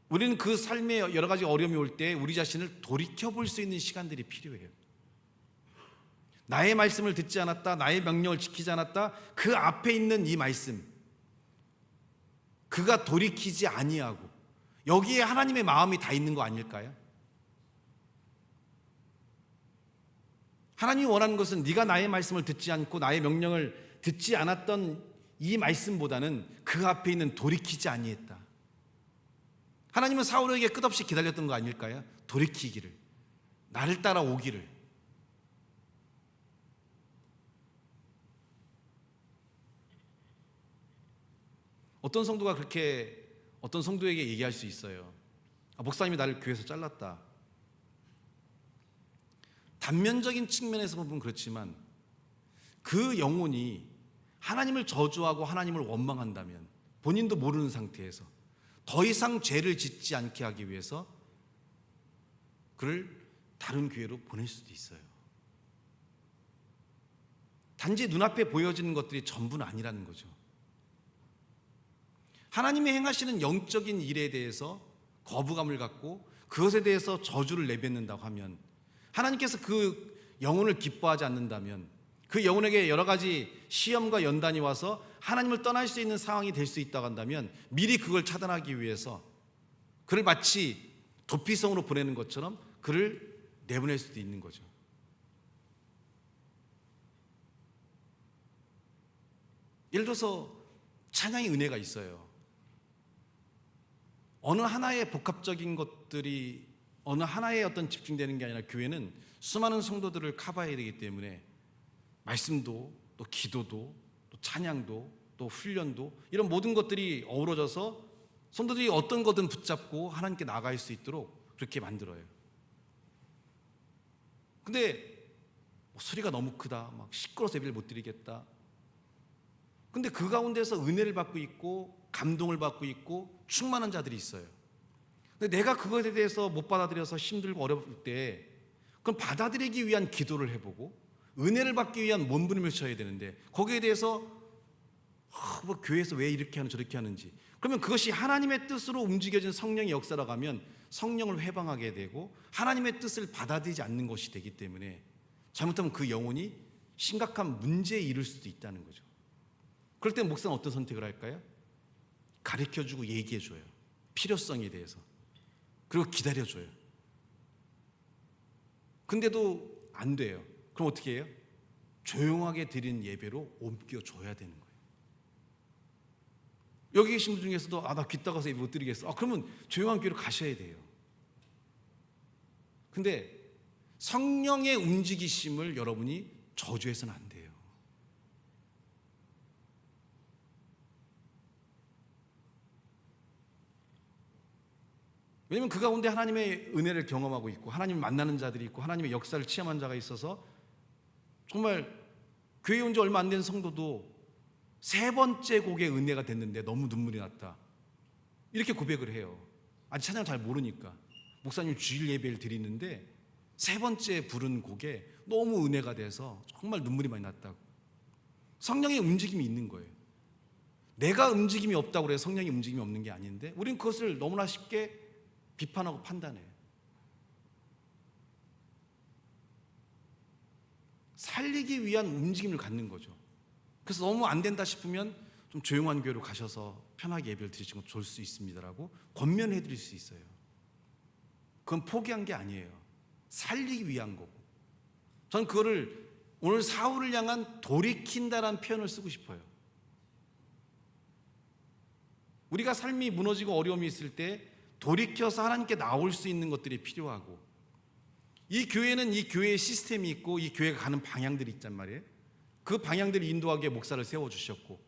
우리는 그 삶에 여러 가지 어려움이 올 때 우리 자신을 돌이켜볼 수 있는 시간들이 필요해요. 나의 말씀을 듣지 않았다, 나의 명령을 지키지 않았다, 그 앞에 있는 이 말씀, 그가 돌이키지 아니하고, 여기에 하나님의 마음이 다 있는 거 아닐까요? 하나님이 원하는 것은 네가 나의 말씀을 듣지 않고 나의 명령을 듣지 않았던 이 말씀보다는 그 앞에 있는 돌이키지 아니했다. 하나님은 사울에게 끝없이 기다렸던 거 아닐까요? 돌이키기를, 나를 따라오기를. 어떤 성도가 그렇게 어떤 성도에게 얘기할 수 있어요. 목사님이 나를 교회에서 잘랐다. 단면적인 측면에서 보면 그렇지만 그 영혼이 하나님을 저주하고 하나님을 원망한다면 본인도 모르는 상태에서 더 이상 죄를 짓지 않게 하기 위해서 그를 다른 교회로 보낼 수도 있어요. 단지 눈앞에 보여지는 것들이 전부는 아니라는 거죠. 하나님이 행하시는 영적인 일에 대해서 거부감을 갖고 그것에 대해서 저주를 내뱉는다고 하면, 하나님께서 그 영혼을 기뻐하지 않는다면, 그 영혼에게 여러 가지 시험과 연단이 와서 하나님을 떠날 수 있는 상황이 될 수 있다고 한다면 미리 그걸 차단하기 위해서 그를 마치 도피성으로 보내는 것처럼 그를 내보낼 수도 있는 거죠. 예를 들어서 찬양의 은혜가 있어요. 어느 하나의 복합적인 것들이 어느 하나에 어떤 집중되는 게 아니라 교회는 수많은 성도들을 커버해야 되기 때문에 말씀도 또 기도도 또 찬양도 또 훈련도 이런 모든 것들이 어우러져서 성도들이 어떤 거든 붙잡고 하나님께 나아갈 수 있도록 그렇게 만들어요. 근데 소리가 너무 크다, 막 시끄러워서 예배를 못 드리겠다. 근데 그 가운데서 은혜를 받고 있고 감동을 받고 있고 충만한 자들이 있어요. 근데 내가 그것에 대해서 못 받아들여서 힘들고 어려울 때 그럼 받아들이기 위한 기도를 해보고 은혜를 받기 위한 몸부림을 쳐야 되는데 거기에 대해서 뭐 교회에서 왜 이렇게 하는 저렇게 하는지, 그러면 그것이 하나님의 뜻으로 움직여진 성령의 역사라고 하면 성령을 회방하게 되고 하나님의 뜻을 받아들이지 않는 것이 되기 때문에 잘못하면 그 영혼이 심각한 문제에 이를 수도 있다는 거죠. 그럴 때 목사는 어떤 선택을 할까요? 가르쳐주고 얘기해줘요. 필요성에 대해서. 그리고 기다려줘요. 근데도 안 돼요. 그럼 어떻게 해요? 조용하게 드린 예배로 옮겨줘야 되는 거예요. 여기 계신 분 중에서도 나 귀 따가서 예배 못 드리겠어. 그러면 조용한 교회로 가셔야 돼요. 근데 성령의 움직이심을 여러분이 저주해서는 안 돼요. 왜냐하면 그 가운데 하나님의 은혜를 경험하고 있고 하나님을 만나는 자들이 있고 하나님의 역사를 체험한 자가 있어서 정말 교회에 온 지 얼마 안 된 성도도 세 번째 곡의 은혜가 됐는데 너무 눈물이 났다, 이렇게 고백을 해요. 아직 찬양을 잘 모르니까. 목사님 주일 예배를 드리는데 세 번째 부른 곡에 너무 은혜가 돼서 정말 눈물이 많이 났다고. 성령의 움직임이 있는 거예요. 내가 움직임이 없다고 해서 성령의 움직임이 없는 게 아닌데 우린 그것을 너무나 쉽게 비판하고 판단해요. 살리기 위한 움직임을 갖는 거죠. 그래서 너무 안 된다 싶으면 좀 조용한 교회로 가셔서 편하게 예배를 드리시면 좋을 수 있습니다라고 권면해 드릴 수 있어요. 그건 포기한 게 아니에요. 살리기 위한 거고. 저는 그거를 오늘 사울을 향한 돌이킨다라는 표현을 쓰고 싶어요. 우리가 삶이 무너지고 어려움이 있을 때 돌이켜서 하나님께 나올 수 있는 것들이 필요하고, 이 교회는 이 교회의 시스템이 있고 이 교회가 가는 방향들이 있단 말이에요. 그 방향들을 인도하기 위해 목사를 세워주셨고,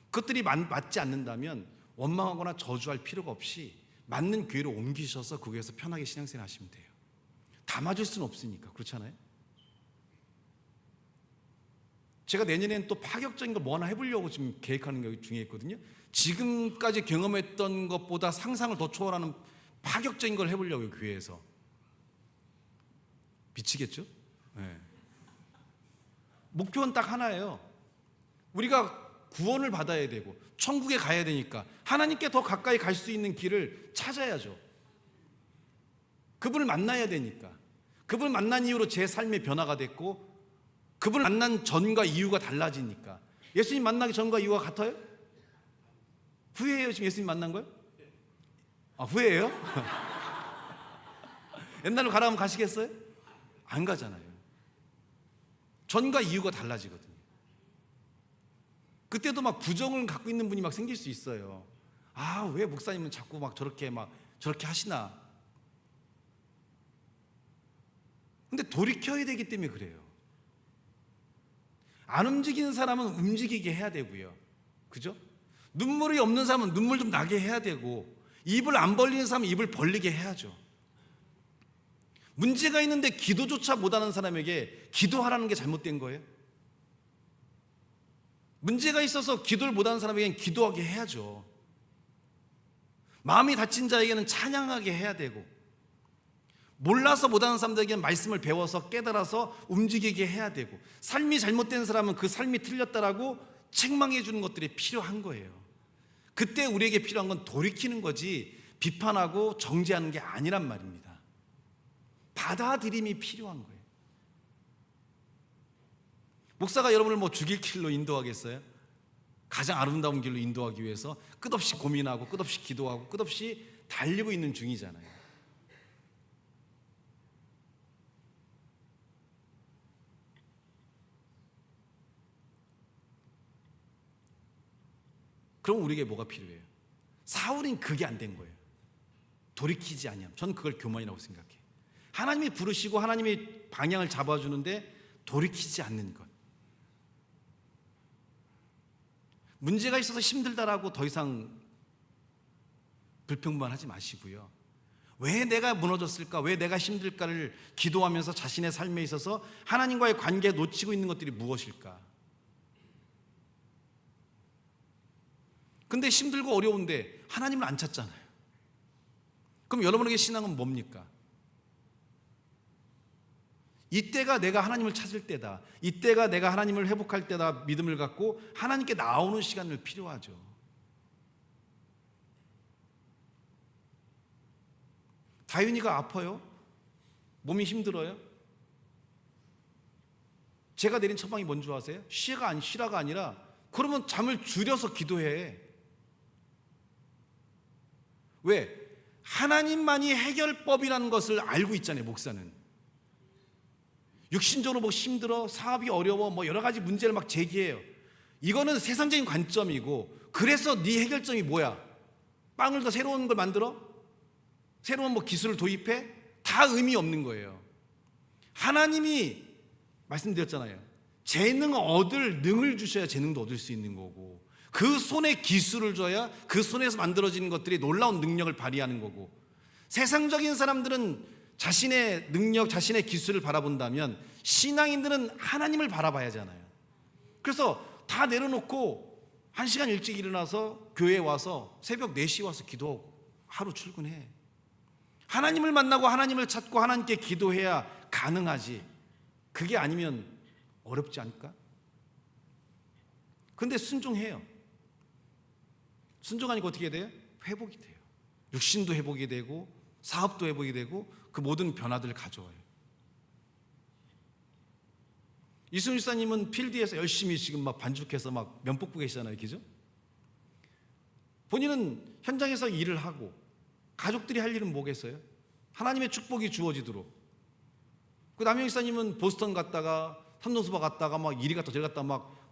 그것들이 맞지 않는다면 원망하거나 저주할 필요가 없이 맞는 교회로 옮기셔서 그 교회에서 편하게 신앙생활 하시면 돼요. 다 맞을 수는 없으니까. 그렇잖아요. 제가 내년에는 또 파격적인 거 뭐 하나 해보려고 지금 계획하는 게 중에 있거든요. 지금까지 경험했던 것보다 상상을 더 초월하는 파격적인 걸 해보려고요. 교회에서. 미치겠죠? 네. 목표는 딱 하나예요. 우리가 구원을 받아야 되고 천국에 가야 되니까 하나님께 더 가까이 갈 수 있는 길을 찾아야죠. 그분을 만나야 되니까. 그분을 만난 이후로 제 삶의 변화가 됐고 그분을 만난 전과 이유가 달라지니까. 예수님 만나기 전과 이유가 같아요? 후회해요? 지금 예수님 만난 거예요? 후회해요? 옛날로 가라면 가시겠어요? 안 가잖아요. 전과 이유가 달라지거든요. 그때도 막 부정을 갖고 있는 분이 막 생길 수 있어요. 왜 목사님은 자꾸 막 저렇게 하시나? 근데 돌이켜야 되기 때문에 그래요. 안 움직이는 사람은 움직이게 해야 되고요. 그죠? 눈물이 없는 사람은 눈물 좀 나게 해야 되고, 입을 안 벌리는 사람은 입을 벌리게 해야죠. 문제가 있는데 기도조차 못하는 사람에게 기도하라는 게 잘못된 거예요? 문제가 있어서 기도를 못하는 사람에게는 기도하게 해야죠. 마음이 다친 자에게는 찬양하게 해야 되고, 몰라서 못하는 사람들에게는 말씀을 배워서 깨달아서 움직이게 해야 되고, 삶이 잘못된 사람은 그 삶이 틀렸다라고 책망해 주는 것들이 필요한 거예요. 그때 우리에게 필요한 건 돌이키는 거지 비판하고 정죄하는 게 아니란 말입니다. 받아들임이 필요한 거예요. 목사가 여러분을 죽일 길로 인도하겠어요? 가장 아름다운 길로 인도하기 위해서 끝없이 고민하고 끝없이 기도하고 끝없이 달리고 있는 중이잖아요. 그럼 우리에게 뭐가 필요해요? 사울은 그게 안 된 거예요. 돌이키지 아니함. 저는 그걸 교만이라고 생각해요. 하나님이 부르시고 하나님이 방향을 잡아주는데 돌이키지 않는 것. 문제가 있어서 힘들다라고 더 이상 불평만하지 마시고요. 왜 내가 무너졌을까? 왜 내가 힘들까를 기도하면서 자신의 삶에 있어서 하나님과의 관계에 놓치고 있는 것들이 무엇일까? 근데 힘들고 어려운데 하나님을 안 찾잖아요. 그럼 여러분에게 신앙은 뭡니까? 이때가 내가 하나님을 찾을 때다. 이때가 내가 하나님을 회복할 때다. 믿음을 갖고 하나님께 나오는 시간을 필요하죠. 다윤이가 아파요? 몸이 힘들어요? 제가 내린 처방이 뭔 줄 아세요? 쉬라가 아니라 그러면 잠을 줄여서 기도해. 왜? 하나님만이 해결법이라는 것을 알고 있잖아요. 목사는 육신적으로 힘들어, 사업이 어려워, 여러 가지 문제를 막 제기해요. 이거는 세상적인 관점이고, 그래서 네 해결점이 뭐야? 빵을 더 새로운 걸 만들어? 새로운 기술을 도입해? 다 의미 없는 거예요. 하나님이 말씀드렸잖아요. 재능 얻을 능을 주셔야 재능도 얻을 수 있는 거고, 그 손에 기술을 줘야 그 손에서 만들어지는 것들이 놀라운 능력을 발휘하는 거고, 세상적인 사람들은 자신의 능력, 자신의 기술을 바라본다면 신앙인들은 하나님을 바라봐야 하잖아요. 그래서 다 내려놓고 1시간 일찍 일어나서 교회에 와서 새벽 4시 와서 기도하고 하루 출근해. 하나님을 만나고 하나님을 찾고 하나님께 기도해야 가능하지. 그게 아니면 어렵지 않을까? 근데 순종해요. 순종하니까 어떻게 돼요? 회복이 돼요. 육신도 회복이 되고 사업도 회복이 되고 그 모든 변화들을 가져와요. 이승훈 집사님은 필드에서 열심히 지금 반죽해서 면 뽑고 계시잖아요. 그죠? 본인은 현장에서 일을 하고 가족들이 할 일은 뭐겠어요? 하나님의 축복이 주어지도록. 그 남영 집사님은 보스턴 갔다가 삼동수바 갔다가 이리 갔다 저리 갔다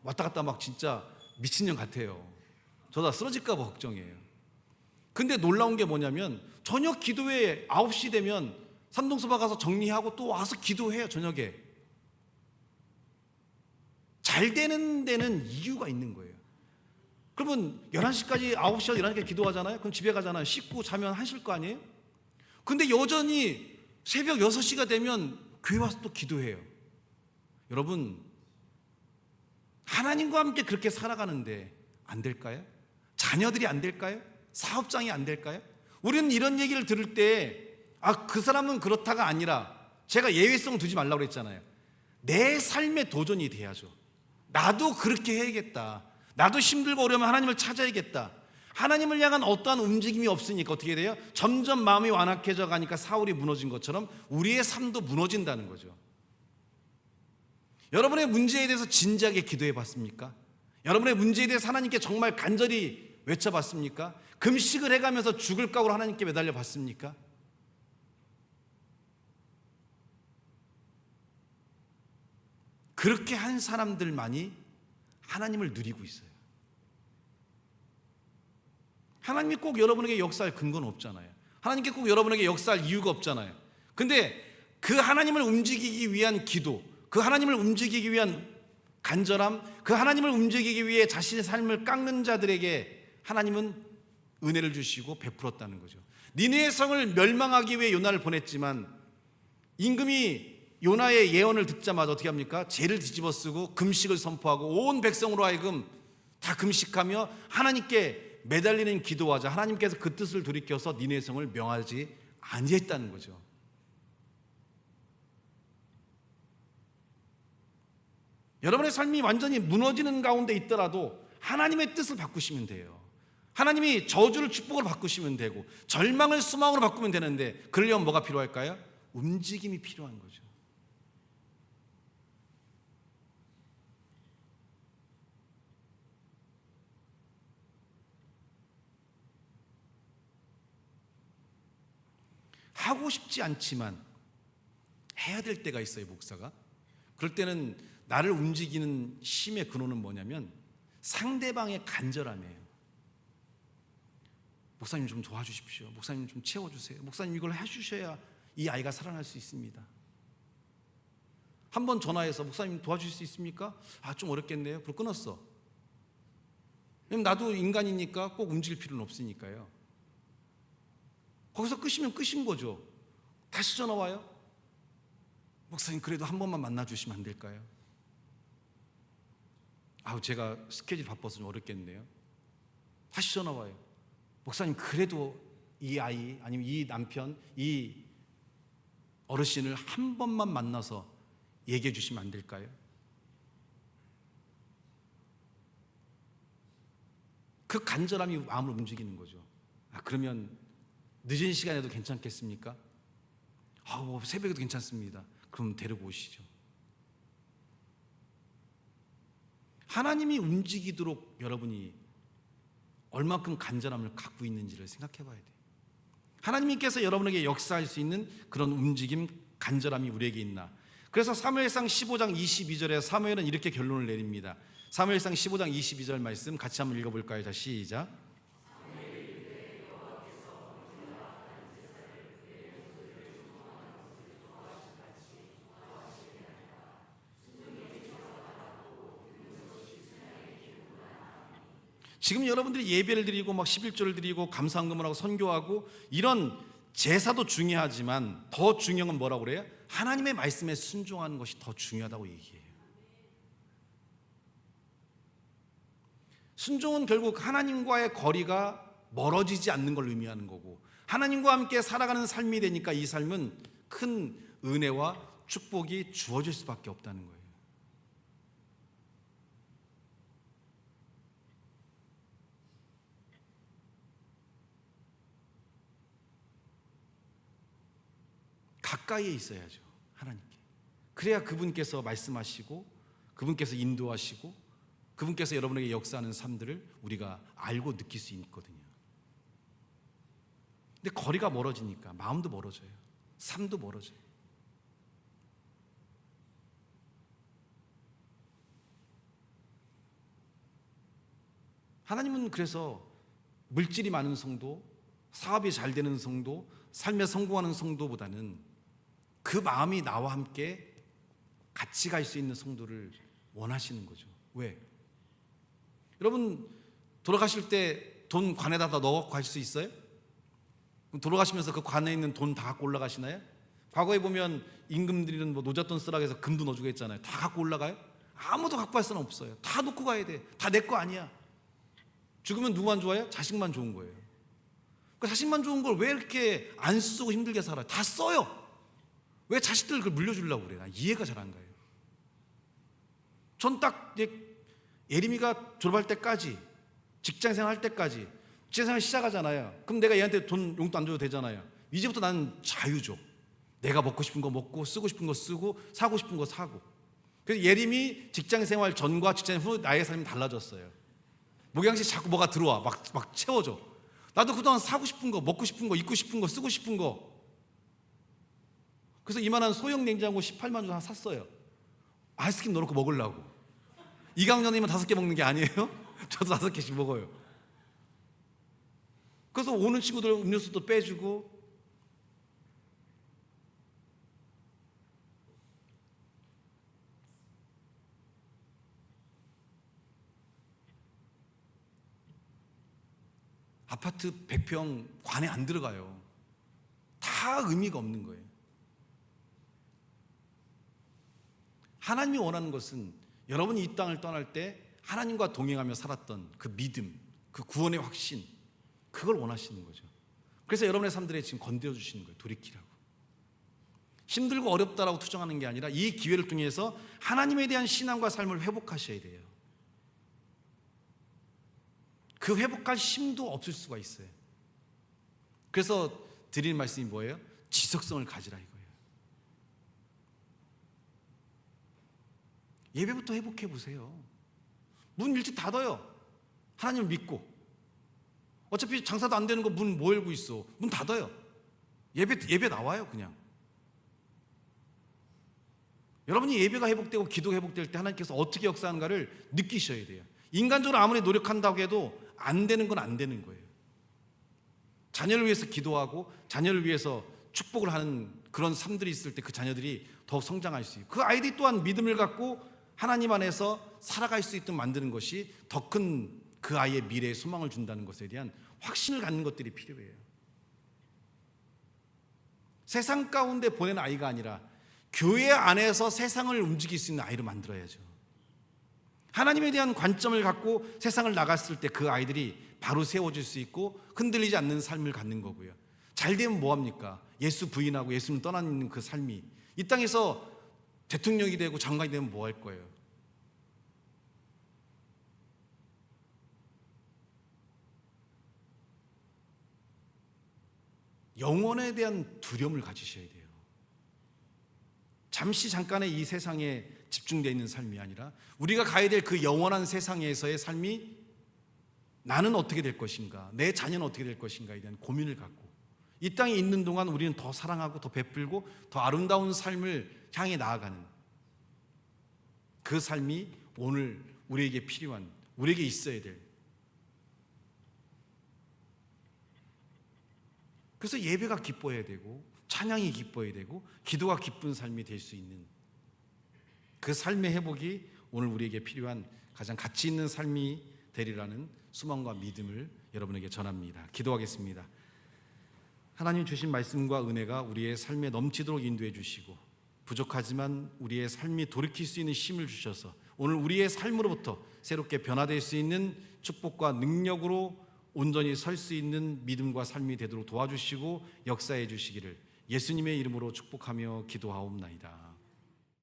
왔다 갔다 진짜 미친년 같아요. 저다 쓰러질까 봐 걱정이에요. 근데 놀라운 게 뭐냐면 저녁 기도회 9시 되면 삼동수바 가서 정리하고 또 와서 기도해요. 저녁에. 잘 되는 데는 이유가 있는 거예요. 그러면 11시까지 9시간 11시까지 기도하잖아요. 그럼 집에 가잖아요. 씻고 자면 1시일 거 아니에요? 근데 여전히 새벽 6시가 되면 교회 와서 또 기도해요. 여러분, 하나님과 함께 그렇게 살아가는데 안 될까요? 자녀들이 안 될까요? 사업장이 안 될까요? 우리는 이런 얘기를 들을 때 그 사람은 그렇다가 아니라, 제가 예외성 두지 말라고 그랬잖아요. 내 삶의 도전이 돼야죠. 나도 그렇게 해야겠다. 나도 힘들고 어려우면 하나님을 찾아야겠다. 하나님을 향한 어떠한 움직임이 없으니까 어떻게 돼요? 점점 마음이 완악해져 가니까 사울이 무너진 것처럼 우리의 삶도 무너진다는 거죠. 여러분의 문제에 대해서 진지하게 기도해 봤습니까? 여러분의 문제에 대해서 하나님께 정말 간절히 외쳐봤습니까? 금식을 해가면서 죽을 각오로 하나님께 매달려 봤습니까? 그렇게 한 사람들만이 하나님을 누리고 있어요. 하나님이 꼭 여러분에게 역사할 근거는 없잖아요. 하나님께 꼭 여러분에게 역사할 이유가 없잖아요. 근데 그 하나님을 움직이기 위한 기도, 그 하나님을 움직이기 위한 간절함, 그 하나님을 움직이기 위해 자신의 삶을 깎는 자들에게 하나님은 은혜를 주시고 베풀었다는 거죠. 니느웨 성을 멸망하기 위해 요나를 보냈지만 임금이 요나의 예언을 듣자마자 어떻게 합니까? 죄를 뒤집어 쓰고 금식을 선포하고 온 백성으로 하여금 다 금식하며 하나님께 매달리는 기도하자 하나님께서 그 뜻을 돌이켜서 니느웨 성을 명하지 아니했다는 거죠. 여러분의 삶이 완전히 무너지는 가운데 있더라도 하나님의 뜻을 바꾸시면 돼요. 하나님이 저주를 축복으로 바꾸시면 되고 절망을 소망으로 바꾸면 되는데, 그러려면 뭐가 필요할까요? 움직임이 필요한 거죠. 하고 싶지 않지만 해야 될 때가 있어요, 목사가. 그럴 때는 나를 움직이는 힘의 근원은 뭐냐면 상대방의 간절함이에요. 목사님 좀 도와주십시오. 목사님 좀 채워주세요. 목사님 이걸 해주셔야 이 아이가 살아날 수 있습니다. 한 번 전화해서 목사님 도와주실 수 있습니까? 좀 어렵겠네요. 그걸 끊었어. 왜냐면 나도 인간이니까 꼭 움직일 필요는 없으니까요. 거기서 끄시면 끄신 거죠. 다시 전화 와요. 목사님 그래도 한 번만 만나주시면 안 될까요? 제가 스케줄 바빠서 좀 어렵겠네요. 다시 전화 와요. 목사님 그래도 이 아이 아니면 이 남편 이 어르신을 한 번만 만나서 얘기해 주시면 안 될까요? 그 간절함이 마음을 움직이는 거죠. 그러면 늦은 시간에도 괜찮겠습니까? 새벽에도 괜찮습니다. 그럼 데리고 오시죠. 하나님이 움직이도록 여러분이 얼마큼 간절함을 갖고 있는지를 생각해 봐야 돼요. 하나님께서 여러분에게 역사할 수 있는 그런 움직임, 간절함이 우리에게 있나. 그래서 사무엘상 15장 22절에 사무엘은 이렇게 결론을 내립니다. 사무엘상 15장 22절 말씀 같이 한번 읽어볼까요? 자, 시작. 지금 여러분들이 예배를 드리고 막 11조를 드리고 감사헌금을 하고 선교하고 이런 제사도 중요하지만 더 중요한 건 뭐라고 그래요? 하나님의 말씀에 순종하는 것이 더 중요하다고 얘기해요. 순종은 결국 하나님과의 거리가 멀어지지 않는 걸 의미하는 거고, 하나님과 함께 살아가는 삶이 되니까 이 삶은 큰 은혜와 축복이 주어질 수밖에 없다는 거예요. 가까이에 있어야죠, 하나님께. 그래야 그분께서 말씀하시고 그분께서 인도하시고 그분께서 여러분에게 역사하는 삶들을 우리가 알고 느낄 수 있거든요. 근데 거리가 멀어지니까 마음도 멀어져요. 삶도 멀어져요. 하나님은 그래서 물질이 많은 성도, 사업이 잘 되는 성도, 삶에 성공하는 성도보다는 그 마음이 나와 함께 같이 갈 수 있는 성도를 원하시는 거죠. 왜? 여러분, 돌아가실 때 돈 관에다 다 넣어 갈 수 있어요? 돌아가시면서 그 관에 있는 돈 다 갖고 올라가시나요? 과거에 보면 임금들이는 뭐 노잣돈 쓰라고 해서 금도 넣어주고 했잖아요. 다 갖고 올라가요? 아무도 갖고 갈 수는 없어요. 다 놓고 가야 돼. 다 내 거 아니야. 죽으면 누구만 좋아요? 자식만 좋은 거예요. 그 자식만 좋은 걸 왜 이렇게 안 쓰고 힘들게 살아요? 다 써요. 왜 자식들 그걸 물려주려고 그래요? 나 이해가 잘 안 가요. 전 딱 예림이가 졸업할 때까지, 직장생활 할 때까지, 직장생활 시작하잖아요. 그럼 내가 얘한테 돈 용돈 안 줘도 되잖아요. 이제부터 나는 자유죠. 내가 먹고 싶은 거 먹고, 쓰고 싶은 거 쓰고, 사고 싶은 거 사고. 그래서 예림이 직장생활 전과 직장생활 후 나의 삶이 달라졌어요. 목양씨 자꾸 뭐가 들어와 막 채워줘. 나도 그동안 사고 싶은 거, 먹고 싶은 거, 입고 싶은 거, 쓰고 싶은 거. 그래서 이만한 소형 냉장고 18만 원 하나 샀어요. 아이스크림 넣어놓고 먹으려고. 이강년이면 5개 먹는 게 아니에요? 저도 5개씩 먹어요. 그래서 오는 친구들 음료수도 빼주고. 아파트 100평 관에 안 들어가요. 다 의미가 없는 거예요. 하나님이 원하는 것은 여러분이 이 땅을 떠날 때 하나님과 동행하며 살았던 그 믿음, 그 구원의 확신, 그걸 원하시는 거죠. 그래서 여러분의 삶들에 지금 건드려 주시는 거예요. 돌이키라고. 힘들고 어렵다라고 투정하는 게 아니라 이 기회를 통해서 하나님에 대한 신앙과 삶을 회복하셔야 돼요. 그 회복할 힘도 없을 수가 있어요. 그래서 드리는 말씀이 뭐예요? 지속성을 가지라 이거예요. 예배부터 회복해 보세요. 문 일찍 닫아요. 하나님을 믿고. 어차피 장사도 안 되는 거 문 뭐 열고 있어. 문 닫아요. 예배 나와요 그냥. 여러분이 예배가 회복되고 기도가 회복될 때 하나님께서 어떻게 역사하는가를 느끼셔야 돼요. 인간적으로 아무리 노력한다고 해도 안 되는 건 안 되는 거예요. 자녀를 위해서 기도하고 자녀를 위해서 축복을 하는 그런 삶들이 있을 때 그 자녀들이 더욱 성장할 수 있고 그 아이들이 또한 믿음을 갖고 하나님 안에서 살아갈 수 있도록 만드는 것이 더 큰 그 아이의 미래에 소망을 준다는 것에 대한 확신을 갖는 것들이 필요해요. 세상 가운데 보낸 아이가 아니라 교회 안에서 세상을 움직일 수 있는 아이로 만들어야죠. 하나님에 대한 관점을 갖고 세상을 나갔을 때 그 아이들이 바로 세워질 수 있고 흔들리지 않는 삶을 갖는 거고요. 잘 되면 뭐합니까? 예수 부인하고 예수님 떠나는 그 삶이 이 땅에서 대통령이 되고 장관이 되면 뭐 할 거예요? 영혼에 대한 두려움을 가지셔야 돼요. 잠시 잠깐의 이 세상에 집중되어 있는 삶이 아니라 우리가 가야 될 그 영원한 세상에서의 삶이 나는 어떻게 될 것인가, 내 자녀는 어떻게 될 것인가에 대한 고민을 갖고 이 땅에 있는 동안 우리는 더 사랑하고 더 베풀고 더 아름다운 삶을 향해 나아가는 그 삶이 오늘 우리에게 필요한, 우리에게 있어야 될. 그래서 예배가 기뻐야 되고 찬양이 기뻐야 되고 기도가 기쁜 삶이 될 수 있는 그 삶의 회복이 오늘 우리에게 필요한 가장 가치 있는 삶이 되리라는 소망과 믿음을 여러분에게 전합니다. 기도하겠습니다. 하나님 주신 말씀과 은혜가 우리의 삶에 넘치도록 인도해 주시고 부족하지만 우리의 삶이 돌이킬 수 있는 힘을 주셔서 오늘 우리의 삶으로부터 새롭게 변화될 수 있는 축복과 능력으로 온전히 설 수 있는 믿음과 삶이 되도록 도와주시고 역사해 주시기를 예수님의 이름으로 축복하며 기도하옵나이다.